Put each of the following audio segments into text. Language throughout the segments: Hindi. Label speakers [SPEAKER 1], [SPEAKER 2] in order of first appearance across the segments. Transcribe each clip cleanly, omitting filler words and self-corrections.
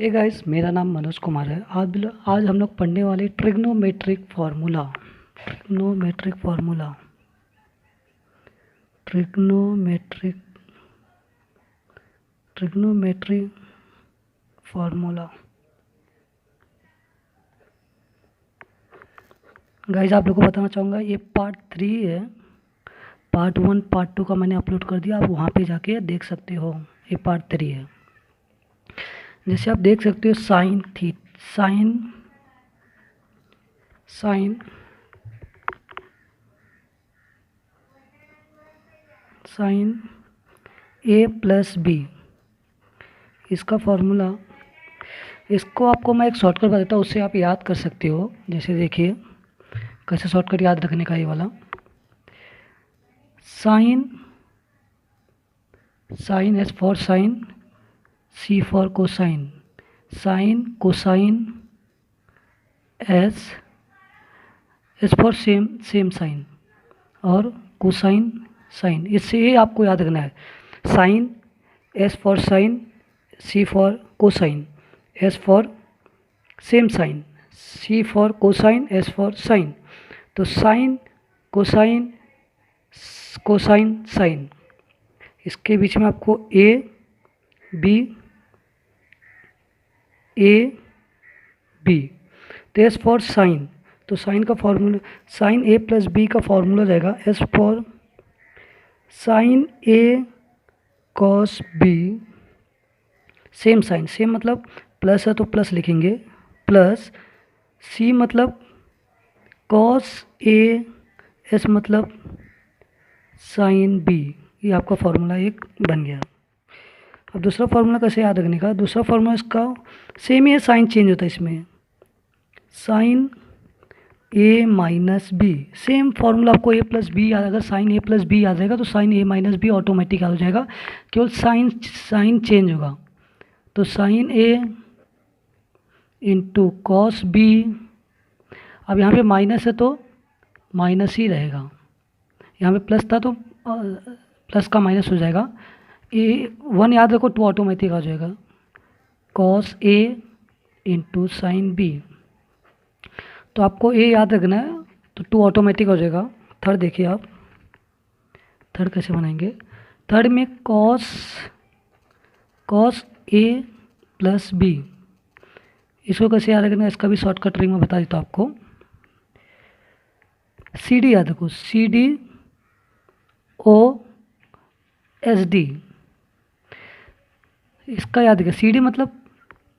[SPEAKER 1] हे गाइस, मेरा नाम मनोज कुमार है। आज हम लोग पढ़ने वाले trigonometric formula. Trigonometric formula trigonometric trigonometry formula. Guys, आप लोग को बताना चाहूँगा, ये पार्ट 3 है। पार्ट 1 पार्ट 2 का मैंने अपलोड कर दिया, आप वहाँ पे जाके देख सकते हो। ये पार्ट 3 है। जैसे आप देख सकते हो, sign sign A plus B, इसका फॉर्मूला, इसको आपको मैं एक शॉर्टकट बता देता हूँ, उससे आप याद कर सकते हो। जैसे देखिए कैसे शॉर्टकट याद रखने का, ये वाला sine S for sine, C for cosine, sine cosine, S for same sine, और कोसाइन साइन। इससे ये आपको याद रखना है। Sine, S for sine, C for cosine, S for same sine, C for cosine, S for sine. तो साइन कोसाइन कोसाइन साइन, इसके बीच में आपको ए बी। तो एस फॉर साइन, तो साइन का formula, sine A plus B का फॉर्मूला रहेगा S for sine A cos B, same sine, same मतलब प्लस है तो प्लस लिखेंगे, प्लस सी मतलब कॉस ए, एस मतलब साइन बी। ये आपका फार्मूला एक बन गया। अब दूसरा फार्मूला कैसे याद रखने का, दूसरा फार्मूला इसका सेम ही है, साइन चेंज होता है इसमें, साइन ए माइनस बी। सेम फार्मूला आपको ए प्लस बी याद, अगर साइन ए प्लस बी याद रहेगा तो साइन ए माइनस बी ऑटोमेटिक याद हो जाएगा, केवल साइन चेंज होगा। तो sign A into cos B. अब यहाँ पे माइनस है तो माइनस ही रहेगा, यहाँ पे प्लस था तो प्लस का माइनस हो जाएगा। ए 1 याद रखो, 2 ऑटोमेटिक आ जाएगा, cos A into sine B. तो आपको ए याद रखना है तो 2 ऑटोमेटिक हो जाएगा। थर्ड देखिए आप, थर्ड कैसे बनाएंगे। थर्ड में कॉस ए प्लस बी, इसको कैसे याद रखना है, इसका भी शॉर्टकट ट्रिक में बता देता हूँ आपको। सी डी याद रखो, C D O S D, इसका याद रखिए। सी डी मतलब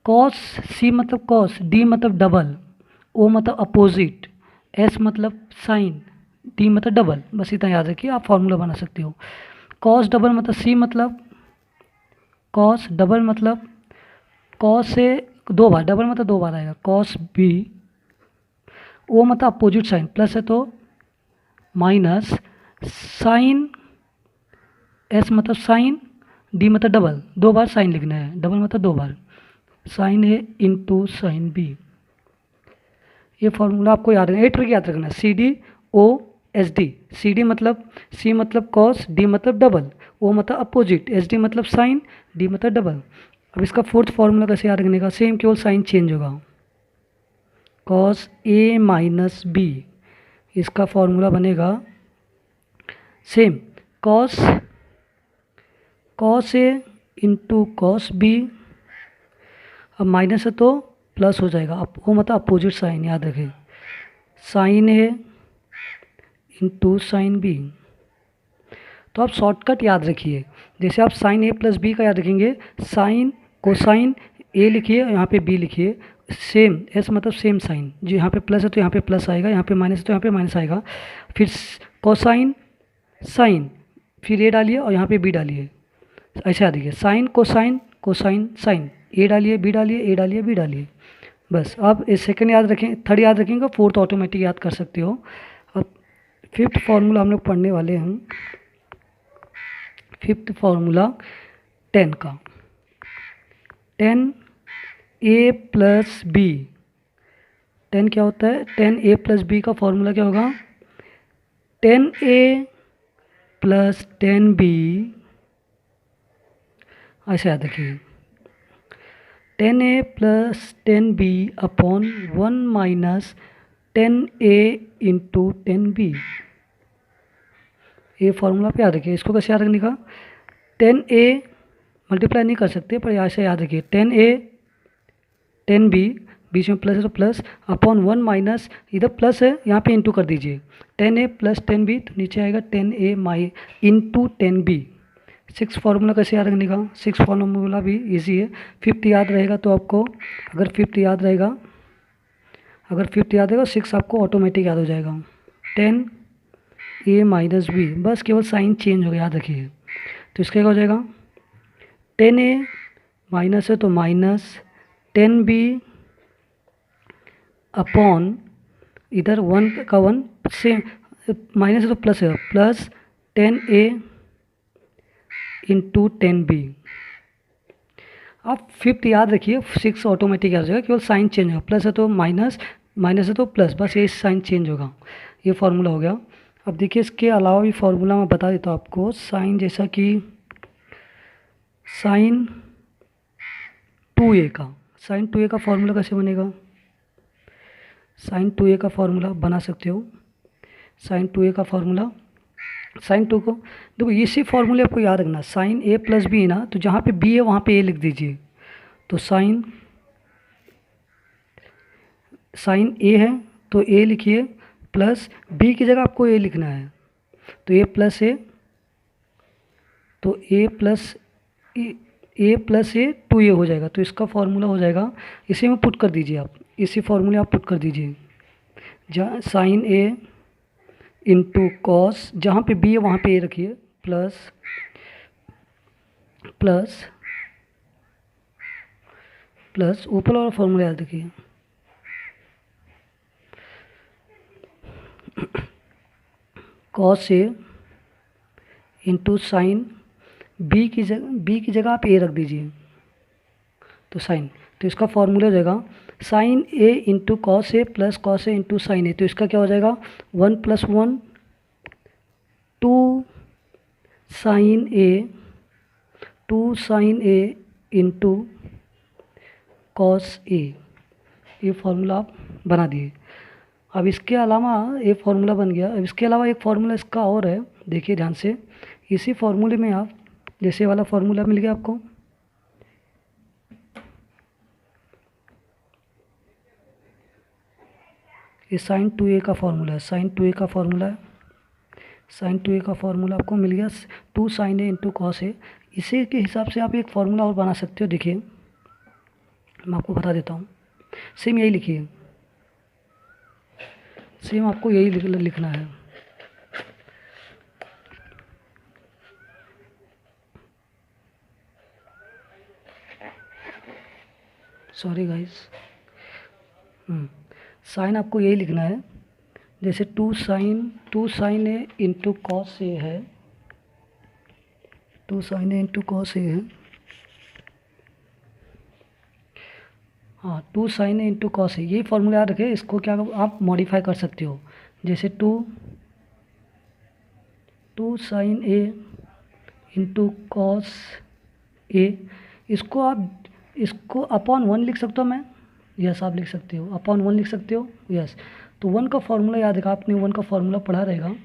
[SPEAKER 1] कॉस, सी मतलब कॉस, डी मतलब डबल, ओ मतलब अपोजिट, एस मतलब साइन, डी मतलब डबल। बस इतना याद रखिए, आप फॉर्मूला बना सकते हो। कॉस डबल मतलब सी मतलब कॉस, डबल मतलब कॉस से 2 बार, डबल मतलब 2 बार आएगा, कॉस बी। ओ मतलब अपोजिट साइन, प्लस है तो माइनस, साइन, एस मतलब साइन, डी मतलब डबल, 2 बार साइन लिखना है, डबल मतलब 2 बार, sine A into sine B. ये फॉर्मूला आपको याद रखना, 8 ट्रिक याद रखना, C D O S D. C D मतलब, सी मतलब कॉस, डी मतलब डबल, ओ मतलब अपोजिट, एस डी मतलब साइन, डी मतलब डबल। अब इसका फोर्थ फार्मूला कैसे याद रखने का, सेम केवल साइन चेंज होगा, कॉस ए माइनस बी। इसका फॉर्मूला बनेगा same, cos A into cos B. अब माइनस है तो प्लस हो जाएगा, वो मतलब अपोजिट साइन, याद रखें, sign A into sine B. तो आप शॉर्टकट याद रखिए। जैसे आप साइन ए प्लस बी का याद रखेंगे, साइन कोसाइन ए लिखिए, यहाँ पे बी लिखिए, सेम, एस मतलब सेम साइन, जो यहाँ पे प्लस है तो यहाँ पे प्लस आएगा, यहाँ पे माइनस है तो यहाँ पे माइनस आएगा, फिर कोसाइन साइन, फिर ए डालिए और यहाँ पे बी डालिए, ऐसे याद रखिए, साइन कोसाइन कोसाइन साइन, ए डालिए बी डालिए, ए डालिए बी डालिए। बस आप सेकंड याद रखें, थर्ड याद रखेंगे, फोर्थ ऑटोमेटिक याद कर सकते हो। अब फिफ्थ फार्मूला हम लोग पढ़ने वाले हैं। फिफ्थ फार्मूला 10 का, 10 ए प्लस बी। 10 क्या होता है, 10 ए प्लस बी का फॉर्मूला क्या होगा, 10 ए प्लस 10 बी, ऐसे याद रखिए, 10a plus 10b upon 1 minus 10a into 10b। ये फॉर्मूला आप याद रखिए। इसको कैसे याद रखने का, 10a मल्टीप्लाई नहीं कर सकते पर यहाँ से याद रखिए 10a 10b, बीच में प्लस है तो प्लस, अपॉन 1 माइनस, इधर प्लस है यहाँ पे इंटू कर दीजिए, 10a प्लस 10b, तो नीचे आएगा 10a माई इंटू 10b। 6 फार्मूला कैसे याद रखने का, 6 फार्मूला भी इजी है। फिफ्थ याद रहेगा तो आपको, अगर फिफ्थ याद रहेगा, अगर फिफ्थ याद रहेगा 6 आपको ऑटोमेटिक याद हो जाएगा। 10a माइनस b, बस केवल साइन चेंज हो गया, याद रखिए। तो इसका क्या हो जाएगा, 10a माइनस है तो माइनस 10b अपॉन, इधर 1 का 1 से माइनस है तो प्लस है, प्लस 10a इंटू 10b। आप फिफ्थ याद रखिए, 6 ऑटोमेटिक याद हो जाएगा, केवल साइन चेंज होगा, प्लस है तो माइनस, माइनस है तो प्लस, बस ये साइन चेंज होगा। ये फार्मूला हो गया। अब देखिए इसके अलावा भी फार्मूला मैं बता देता हूँ आपको। साइन, जैसा कि साइन 2a का, साइन 2a का फार्मूला कैसे बनेगा, साइन 2a का फार्मूला बना सकते हो। साइन 2a का फार्मूला, साइन 2 को देखो, इसी फार्मूले आपको याद रखना, साइन a प्लस बी है ना, तो जहाँ पे b है वहाँ पे a लिख दीजिए। तो साइन a है तो a लिखिए, प्लस b की जगह आपको a लिखना है, तो a प्लस a, तो a प्लस a 2a हो जाएगा। तो इसका फार्मूला हो जाएगा, इसी में पुट कर दीजिए आप, इसी फार्मूले आप पुट कर दीजिए, जहाँ साइन a इंटू कॉस, जहाँ पे b है वहाँ पे a रखिए, प्लस प्लस प्लस, ऊपर वाला फार्मूला याद रखिए, cos a into sine b की जगह आप a रख दीजिए, तो साइन, तो इसका फार्मूला हो जाएगा sine a into cos A plus cos A into sine A. तो इसका क्या हो जाएगा, 1 + 1 2 sine A into cos A. ये फार्मूला आप बना दिए। अब इसके अलावा एक फार्मूला बन गया। अब इसके अलावा एक फार्मूला इसका और है, देखिए ध्यान से। इसी फार्मूले में आप, जैसे वाला फार्मूला मिल गया आपको, ये साइन 2a का फार्मूला है, साइन 2a का फार्मूला है, साइन 2a का फार्मूला आपको मिल गया 2 साइन ए इंटू कॉस ए। इसी के हिसाब से आप एक फार्मूला और बना सकते हो। देखिए मैं आपको बता देता हूँ, सेम यही लिखिए, सेम आपको यही लिखना है। सॉरी गाइस, साइन आपको यही लिखना है, जैसे 2 साइन ए इंटू कॉस ए है, 2 साइन ए इंटू कॉस ए है, हाँ 2 साइन ए इंटू कॉस ए, यही फॉर्मूला याद रखें। इसको क्या आप मॉडिफाई कर सकते हो, जैसे 2 साइन ए इंटू कॉस ए, इसको अपॉन 1 लिख सकता हूँ मैं, यस आप लिख सकते हो, अपॉन 1 लिख सकते हो, यस। तो 1 का फार्मूला याद रखा आपने, 1 का फार्मूला पढ़ा रहेगा,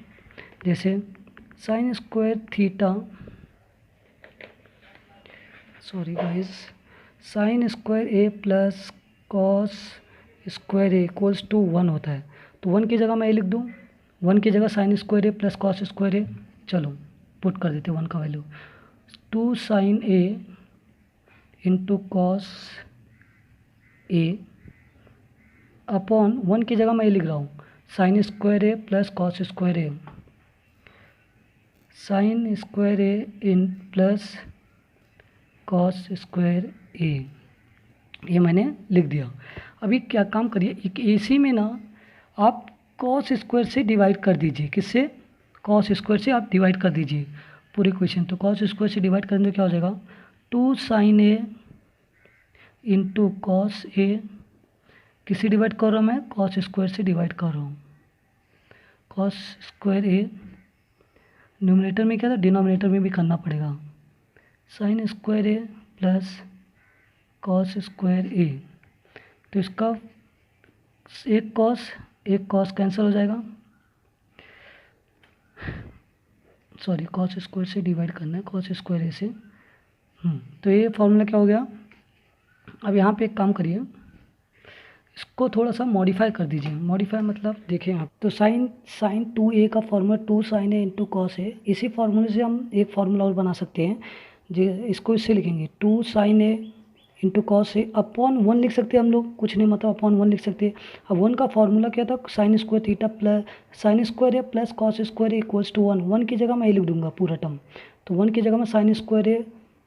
[SPEAKER 1] जैसे sine square theta, sorry guys, sine square A plus cos square A equals to 1 होता है। तो 1 की जगह मैं ये लिख दूँ, 1 की जगह sign square A plus cos square ए, चलो पुट कर देते 1 का value, 2 sine A into cos A upon 1 की जगह मैं ये लिख रहा हूँ, sign square A plus cos square A, sign square A in plus cos square ए, ये मैंने लिख दिया। अभी क्या काम करिए, इसी में ना आप कॉस स्क्वायर से डिवाइड कर दीजिए, किससे, कॉस स्क्वायर से आप डिवाइड कर दीजिए पूरी क्वेश्चन। तो कॉस स्क्वायर से डिवाइड करेंगे तो क्या हो जाएगा, 2 साइन ए इंटू कॉस ए, किससे डिवाइड कर रहा हूँ मैं, कॉस स्क्वायर से डिवाइड कर रहा हूँ, कॉस स्क्वायर ए, न्यूमरेटर में क्या था, डिनोमिनेटर में भी करना पड़ेगा, sign square A plus cos square A, तो इसका एक कॉस कैंसिल हो जाएगा, सॉरी कॉस स्क्वायर से डिवाइड करना है, कॉस स्क्वायर ए से। तो ये फॉर्मूला क्या हो गया। अब यहाँ पे एक काम करिए, इसको थोड़ा सा मॉडिफाई कर दीजिए। मॉडिफाई मतलब देखें आप, तो साइन 2a का formula 2 sin a into cos है। इसी फार्मूले से हम एक फार्मूला और बना सकते हैं, जो इसको इससे लिखेंगे 2 sin a इंटू कॉस है अपॉन 1 लिख सकते हैं हम लोग, कुछ नहीं मतलब अपॉन 1 लिख सकते हैं। अब 1 का फॉर्मूला क्या था, sine square theta plus sine square A plus cos square equals to 1। 1 की जगह मैं ए लिख दूंगा पूरा टर्म, तो 1 की जगह मैं sign square A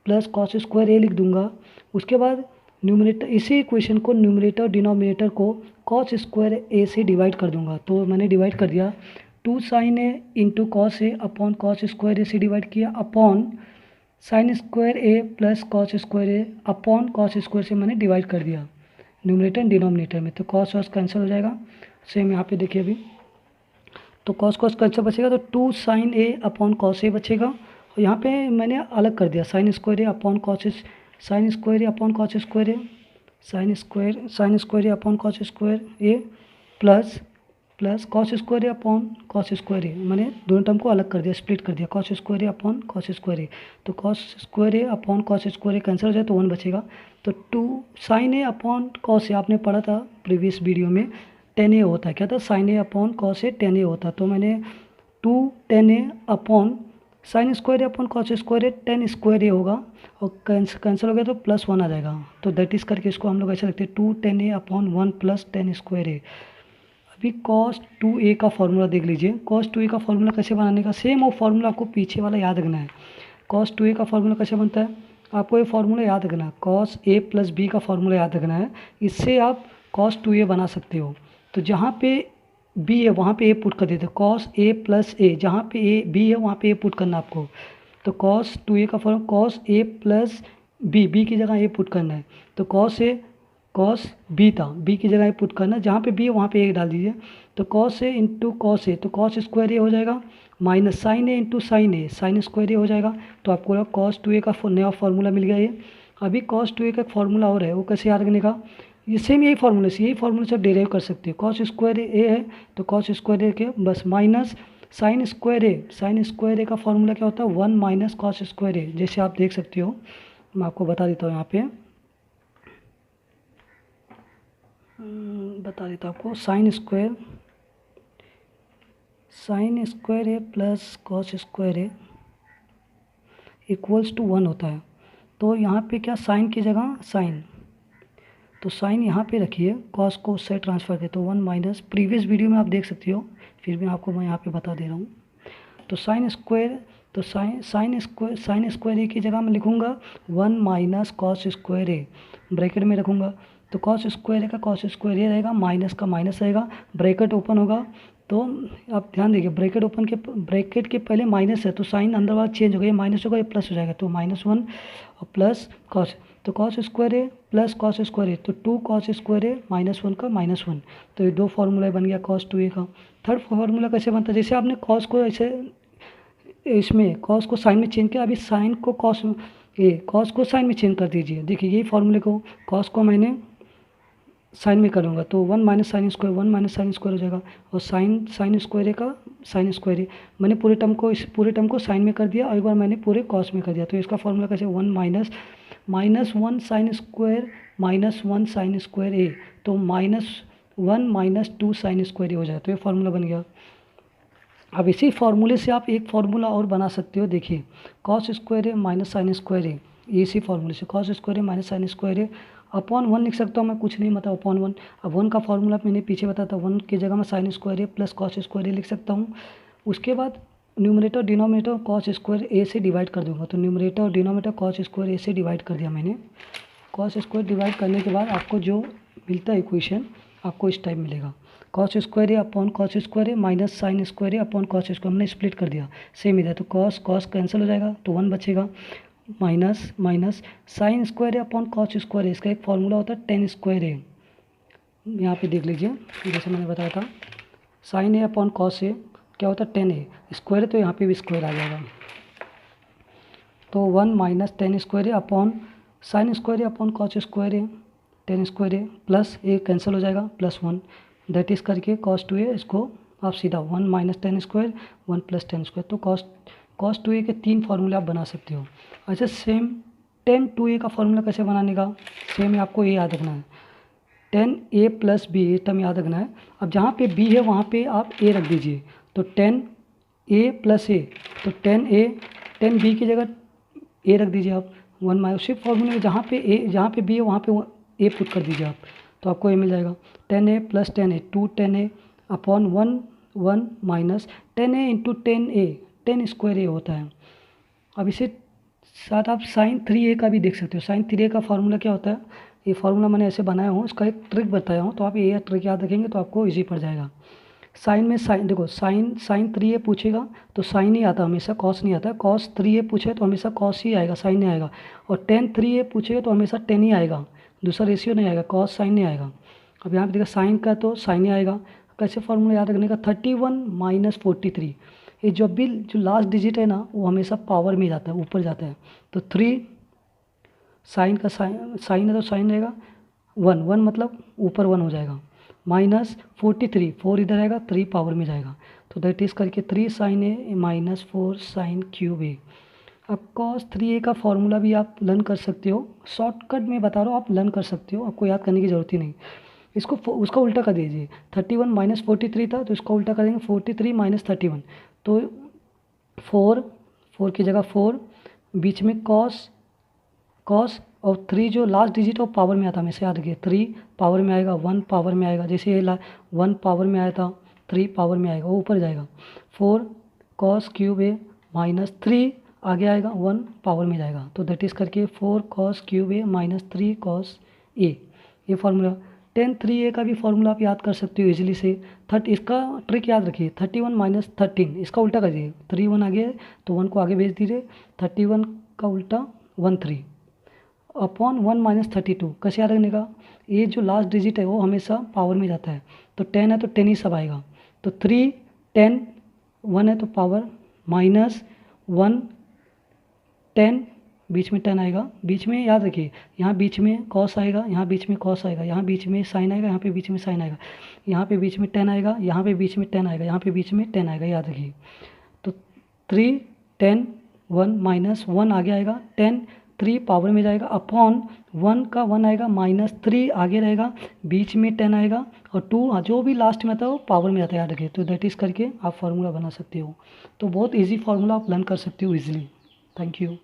[SPEAKER 1] plus cos square ए लिख दूंगा। उसके बाद न्यूमरेटर, इसी इक्वेशन को न्यूमरेटर डिनोमिनेटर को कॉस स्क्वायर ए से डिवाइड कर दूंगा। तो मैंने डिवाइड कर दिया, 2 sin a into cos A upon cos square A से डिवाइड किया, upon sine square A plus cos square A upon cos square से मैंने डिवाइड कर दिया न्यूमरेटर डिनोमिनेटर में। तो कॉस वॉस कैंसिल हो जाएगा। सेम यहाँ पे देखिए अभी, तो कॉस कैंसिल बचेगा, तो 2 sin a upon cos A बचेगा। और यहाँ पे मैंने अलग कर दिया sign square A upon cos, sign square A upon cos square A, sign square A upon cos square A plus cos square A upon cos square ए। मैंने दोनों टर्म को अलग कर दिया, स्प्लिट कर दिया, cos square A upon cos square A. तो cos square A upon cos square A cancel हो जाए तो 1 बचेगा। तो 2 sin a upon cos A, आपने पढ़ा था प्रीवियस वीडियो में, 10a होता है, क्या था, sin a upon cos A 10a होता। तो मैंने 2 10a upon sine square A upon cos square A 10 square ए होगा, और कैंसिल हो गया तो +1 आ जाएगा। तो दैट इज़ करके इसको हम लोग ऐसे रखते हैं 2 10a अपॉन 1 प्लस 10 स्क्वायर ए। अभी cos 2a का फॉर्मूला देख लीजिए। cos 2a का फॉर्मूला कैसे बनाने का, सेम वो फॉर्मूला आपको पीछे वाला याद रखना है। cos 2a का फॉर्मूला कैसे बनता है, आपको ये फॉर्मूला याद रखना है, cos a प्लस b का फॉर्मूला याद रखना है। इससे आप cos 2a बना सकते हो। तो जहाँ पे b है वहाँ पे a पुट कर देते हो, cos a प्लस a, जहाँ पे a b है वहाँ पे a पुट करना आपको। तो cos 2a का formula cos a plus b की जगह a पुट करना है। तो cos b था, b की जगह पुट करना, जहाँ पे b है वहाँ पे a डाल दीजिए। तो cos a इंटू कॉस ए, तो कॉस स्क्वायर ए हो जाएगा, minus sign A into sine A, sign square ए हो जाएगा। तो आपको cos 2a का नया फार्मूला मिल गया ये। अभी cos 2a का फार्मूला और है, वो कैसे याद रखने का, ये सेम यही फार्मूला से आप डेराइव कर सकते हो। कॉस स्क्वायर ए है तो कॉस स्क्वायर ए के बस माइनस साइन स्क्वायर ए का फार्मूला क्या होता है, 1 माइनस कॉस स्क्वायर ए। जैसे आप देख सकते हो, मैं आपको बता देता हूँ, यहाँ पे बता देता हूँ आपको, sine square A plus cos square A equals to 1 होता है। तो यहाँ पे क्या, साइन की जगह साइन, तो साइन यहाँ पे रखिए, कॉस को उससे ट्रांसफर करें तो 1 माइनस, प्रीवियस वीडियो में आप देख सकते हो, फिर भी आपको मैं यहाँ पे बता दे रहा हूँ। तो साइन स्क्वायर, तो साइन स्क्वायर ए की जगह मैं लिखूँगा 1 माइनस कॉस स्क्वायर ए, ब्रैकेट में रखूँगा। तो कॉस स्क्वायर ए का कॉस स्क्वायर ए रहेगा, माइनस का माइनस रहेगा, ब्रैकेट ओपन होगा। तो आप ध्यान देखिए, ब्रैकेट के पहले माइनस है, तो साइन अंदर वाला चेंज हो गया, माइनस होगा, ये प्लस हो जाएगा, तो -1 और प्लस कॉस, तो cos square A plus cos square A, तो 2 कॉस स्क्वायर ए -1 का -1। तो ये दो फार्मूला बन गया cos 2a का। थर्ड फार्मूला कैसे बनता है, जैसे आपने कॉस को ऐसे, इसमें कॉस को साइन में चेंज किया, अभी साइन को कॉस को साइन में चेंज कर दीजिए। देखिए यही फार्मूले को, कॉस को मैंने साइन में करूँगा तो 1 माइनस साइन स्क्वायर हो जाएगा, और साइन स्क्वायर ए का साइन स्क्वायर ए, मैंने पूरे टर्म को साइन में कर दिया, और एक बार मैंने पूरे कॉस में कर दिया। तो इसका फॉर्मूला कैसे, 1 minus 1 sine square -1 sine square A, तो -1 माइनस 2 साइन स्क्वायर ए हो जाए। तो ये फार्मूला बन गया। अब इसी फार्मूले से आप एक फार्मूला और बना सकते हो, देखिए कॉस स्क्वायर ए माइनस साइन स्क्वायर ए, इसी फार्मूले से cos square A minus sign square A upon 1 लिख सकता हूँ मैं, कुछ नहीं मतलब अपॉन 1। अब 1 का फार्मूला मैंने पीछे बताया था, 1 की जगह मैं sign square A plus cos square ए लिख सकता हूँ। उसके बाद numerator denominator cos square A से डिवाइड कर दूंगा, तो न्यूमरेटर और डिनोमिनेटर कॉस स्क्वायर ए से डिवाइड कर दिया मैंने। कॉस स्क्वायर डिवाइड करने के बाद आपको जो मिलता है इक्वेशन, आपको इस टाइप मिलेगा, cos square A upon cos square A minus sign square A upon cos square, हमने स्प्लिट कर दिया, सेम इधर, तो कॉस कैंसिल हो जाएगा, तो 1 बचेगा, minus sign square A upon cos square ए, इसका एक फार्मूला होता है टेन स्क्वायर ए। यहाँ पे देख लीजिए, जैसे मैंने बताया था, sign A upon cos A क्या होता है 10a, स्क्वायर है तो यहाँ पे भी स्क्वायर आ जाएगा। तो 1 minus 10 square A upon sine square A upon cos square A, tan square A plus A cancel हो जाएगा प्लस वन, दैट इज करके कॉस टू ए, इसको आप सीधा one minus ten square one plus ten square, तो कॉस टू ए के 3 फार्मूले आप बना सकते हो। अच्छा सेम टेन टू ए का फार्मूला कैसे बनाने का, सेम आपको ये याद रखना है, टेन ए प्लस बी ये टर्म याद रखना है। अब जहाँ पे बी है वहाँ पे आप ए रख दीजिए, तो टेन ए प्लस ए, तो टेन बी की जगह ए रख दीजिए आप, वन माइनस उसी फॉर्मूले में जहाँ पे बी है वहाँ पे ए पुट कर दीजिए आप, तो आपको ए मिल जाएगा tan A plus tan A, two tan A upon one one minus tan A into tan A, tan square A होता है। अब इसे साथ आप साइन थ्री ए का भी देख सकते हो, साइन थ्री ए का फार्मूला क्या होता है, ये फार्मूला मैंने ऐसे बनाया हूँ, इसका एक ट्रिक बताया हूँ, तो आप ये ट्रिक याद रखेंगे तो आपको इजी पड़ जाएगा। साइन में साइन देखो, साइन थ्री ए पूछेगा तो साइन ही आता, हमेशा कॉस नहीं आता, कॉस थ्री ए पूछे तो हमेशा कॉस ही आएगा, साइन नहीं आएगा, और टेन थ्री ए पूछेगा तो हमेशा टेन ही आएगा, दूसरा रेशियो नहीं आएगा, कॉस साइन नहीं आएगा। अब यहाँ पे देखो साइन का तो साइन ही आएगा, कैसे फार्मूला याद रखने का, 31 माइनस 43, ये जो लास्ट डिजिट है ना वो हमेशा पावर में जाता है, ऊपर जाता है, तो 3 साइन का साइन है तो साइन रहेगा, वन मतलब ऊपर वन हो जाएगा, माइनस 43, 4 इधर आएगा, 3 पावर में जाएगा, तो दैट इज़ करके 3 साइन ए माइनस 4 साइन क्यूब ए। अब कॉस थ्री ए का फॉर्मूला भी आप लर्न कर सकते हो, शॉर्टकट में बता रहा हूँ, आप लर्न कर सकते हो, आपको याद करने की ज़रूरत ही नहीं। इसको उसका उल्टा कर दीजिए, 31 माइनस 43 था तो इसका उल्टा कर देंगे 43 माइनस 31, तो 4 की जगह 4, बीच में कॉस और 3 जो लास्ट डिजिट है वो पावर में आता है, हमेशा याद रखिए, 3 पावर में आएगा, 1 पावर में आएगा, जैसे ये 1 पावर में आया था 3 पावर में आएगा, वो ऊपर जाएगा, 4 कॉस क्यूब ए माइनस 3 आगे आएगा 1 पावर में जाएगा, तो दैट इज़ करके 4 cos cube A minus 3 cos A, ये फार्मूला। टेन थ्री ए का भी फार्मूला आप याद कर सकते हो इजीली से, इसका ट्रिक याद रखिए, 31 माइनस 13, इसका उल्टा करिए, 3 1 आगे है तो 1 को आगे भेज दीजिए, 31 का उल्टा 13 अपॉन 1 माइनस 32, कैसे याद रखने का, ये जो लास्ट डिजिट है वो हमेशा पावर में जाता है, तो 10 है तो 10 ही सब आएगा, तो 3 10 1 है तो पावर माइनस 1 10, बीच में 10 आएगा, बीच में याद रखिए, यहाँ बीच में कॉस आएगा, यहाँ बीच में कॉस आएगा, यहाँ बीच में साइन आएगा, यहाँ पे बीच में साइन आएगा, यहाँ पे बीच में 10 आएगा, यहाँ पे बीच में 10 आएगा, यहाँ पे बीच में 10 आएगा, याद रखिए, तो 3 10 1 माइनस 1 आगे आएगा, 10 3 पावर में जाएगा, अपॉन 1 का 1 आएगा, माइनस 3 आगे रहेगा, बीच में 10 आएगा, और 2 जो भी लास्ट में आता है वो पावर में आता है, याद रखिए, तो दैट इज़ करके आप फार्मूला बना सकते हो। तो बहुत ईजी फार्मूला आप लर्न कर सकते हो ईजिली। Thank you.